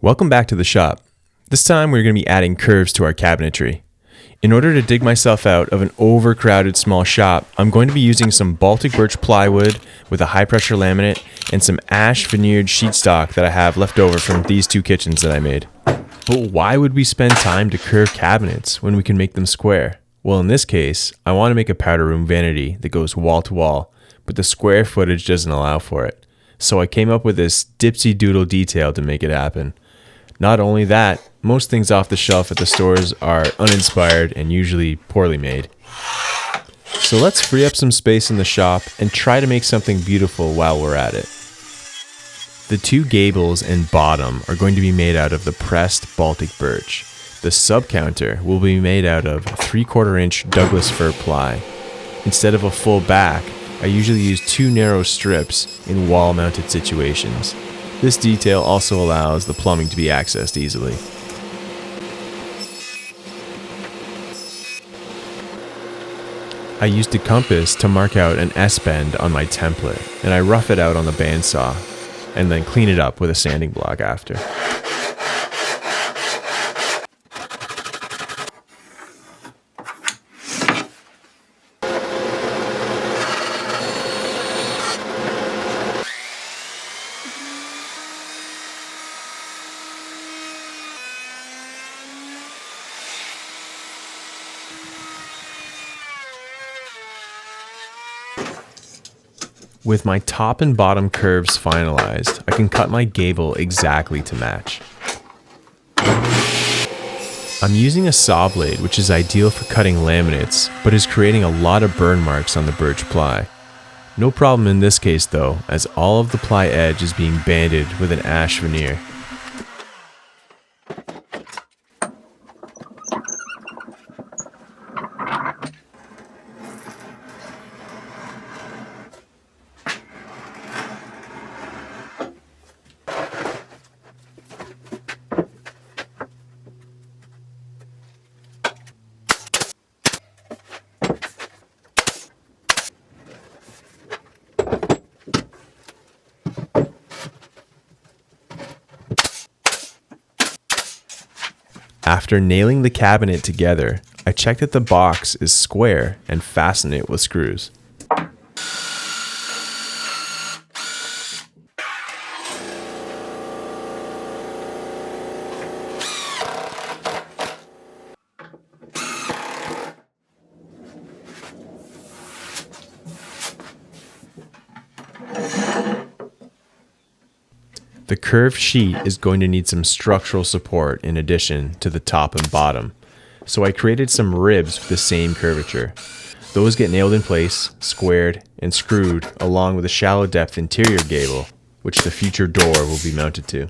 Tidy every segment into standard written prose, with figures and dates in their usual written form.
Welcome back to the shop. This time we're going to be adding curves to our cabinetry. In order to dig myself out of an overcrowded small shop, I'm going to be using some Baltic birch plywood with a high pressure laminate and some ash veneered sheet stock that I have left over from these two kitchens that I made. But why would we spend time to curve cabinets when we can make them square? Well, in this case, I want to make a powder room vanity that goes wall to wall, but the square footage doesn't allow for it. So I came up with this dipsy doodle detail to make it happen. Not only that, most things off the shelf at the stores are uninspired and usually poorly made. So let's free up some space in the shop and try to make something beautiful while we're at it. The two gables and bottom are going to be made out of the pressed Baltic birch. The subcounter will be made out of 3/4 inch Douglas fir ply. Instead of a full back, I usually use two narrow strips in wall-mounted situations. This detail also allows the plumbing to be accessed easily. I used a compass to mark out an S-bend on my template, and I rough it out on the bandsaw, and then clean it up with a sanding block after. With my top and bottom curves finalized, I can cut my gable exactly to match. I'm using a saw blade, which is ideal for cutting laminates, but is creating a lot of burn marks on the birch ply. No problem in this case though, as all of the ply edge is being banded with an ash veneer. After nailing the cabinet together, I check that the box is square and fasten it with screws. The curved sheet is going to need some structural support in addition to the top and bottom, so I created some ribs with the same curvature. Those get nailed in place, squared, and screwed along with a shallow depth interior gable, which the future door will be mounted to.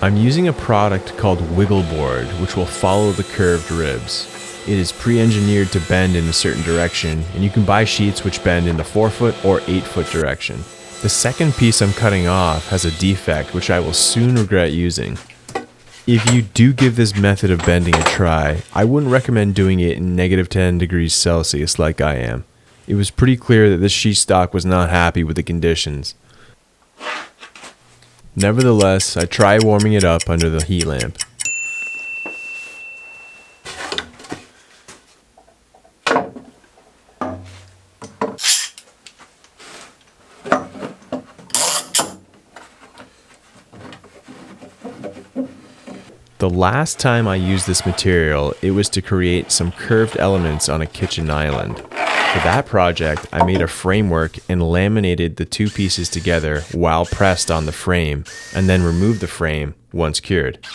I'm using a product called Wiggle Board, which will follow the curved ribs. It is pre-engineered to bend in a certain direction, and you can buy sheets which bend in the 4-foot or 8-foot direction. The second piece I'm cutting off has a defect which I will soon regret using. If you do give this method of bending a try, I wouldn't recommend doing it in -10 degrees Celsius like I am. It was pretty clear that this sheet stock was not happy with the conditions. Nevertheless, I try warming it up under the heat lamp. The last time I used this material, it was to create some curved elements on a kitchen island. For that project, I made a framework and laminated the two pieces together while pressed on the frame, and then removed the frame once cured.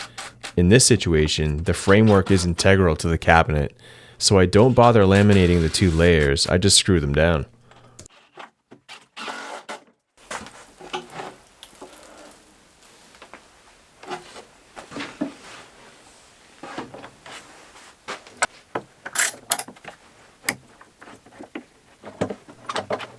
In this situation, the framework is integral to the cabinet, so I don't bother laminating the two layers, I just screw them down.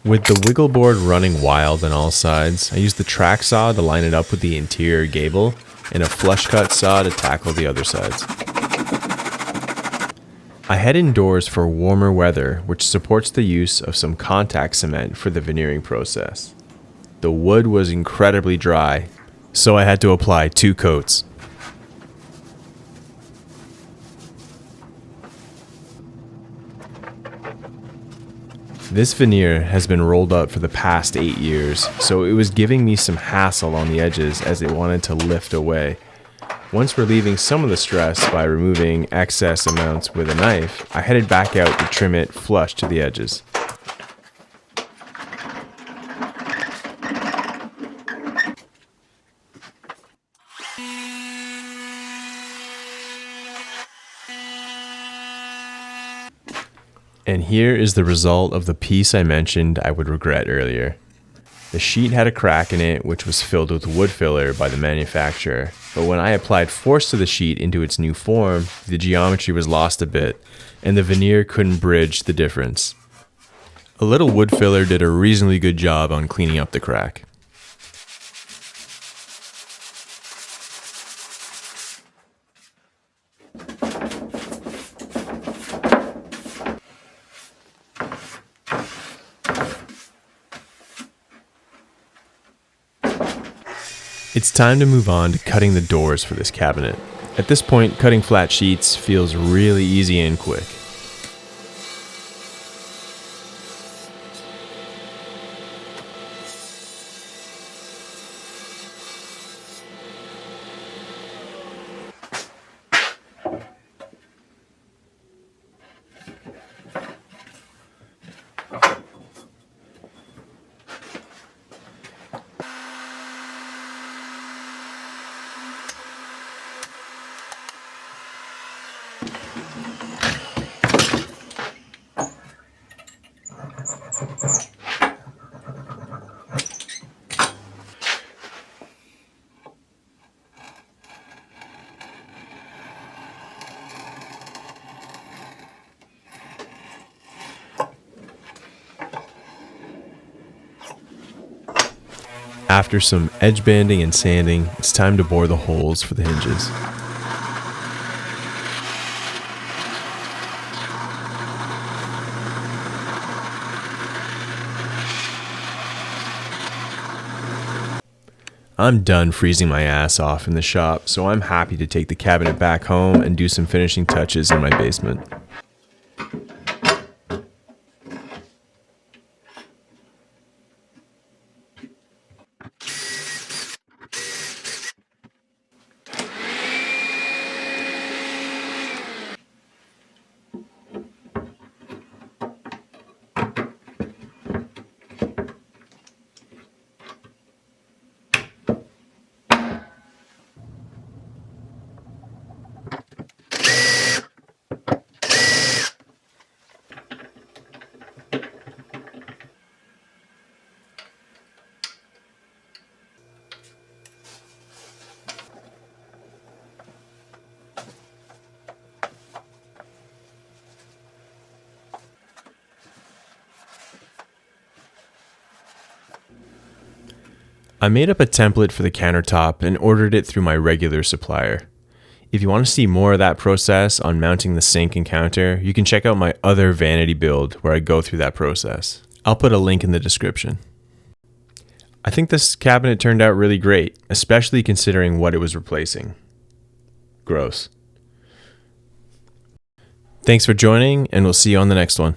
With the wiggle board running wild on all sides, I used the track saw to line it up with the interior gable and a flush cut saw to tackle the other sides. I head indoors for warmer weather, which supports the use of some contact cement for the veneering process. The wood was incredibly dry, so I had to apply 2 coats. This veneer has been rolled up for the past 8 years, so it was giving me some hassle on the edges as it wanted to lift away. Once relieving some of the stress by removing excess amounts with a knife, I headed back out to trim it flush to the edges. And here is the result of the piece I mentioned I would regret earlier. The sheet had a crack in it which was filled with wood filler by the manufacturer, but when I applied force to the sheet into its new form, the geometry was lost a bit, and the veneer couldn't bridge the difference. A little wood filler did a reasonably good job on cleaning up the crack. It's time to move on to cutting the doors for this cabinet. At this point, cutting flat sheets feels really easy and quick. After some edge banding and sanding, it's time to bore the holes for the hinges. I'm done freezing my ass off in the shop, so I'm happy to take the cabinet back home and do some finishing touches in my basement. I made up a template for the countertop and ordered it through my regular supplier. If you want to see more of that process on mounting the sink and counter, you can check out my other vanity build where I go through that process. I'll put a link in the description. I think this cabinet turned out really great, especially considering what it was replacing. Gross. Thanks for joining, and we'll see you on the next one.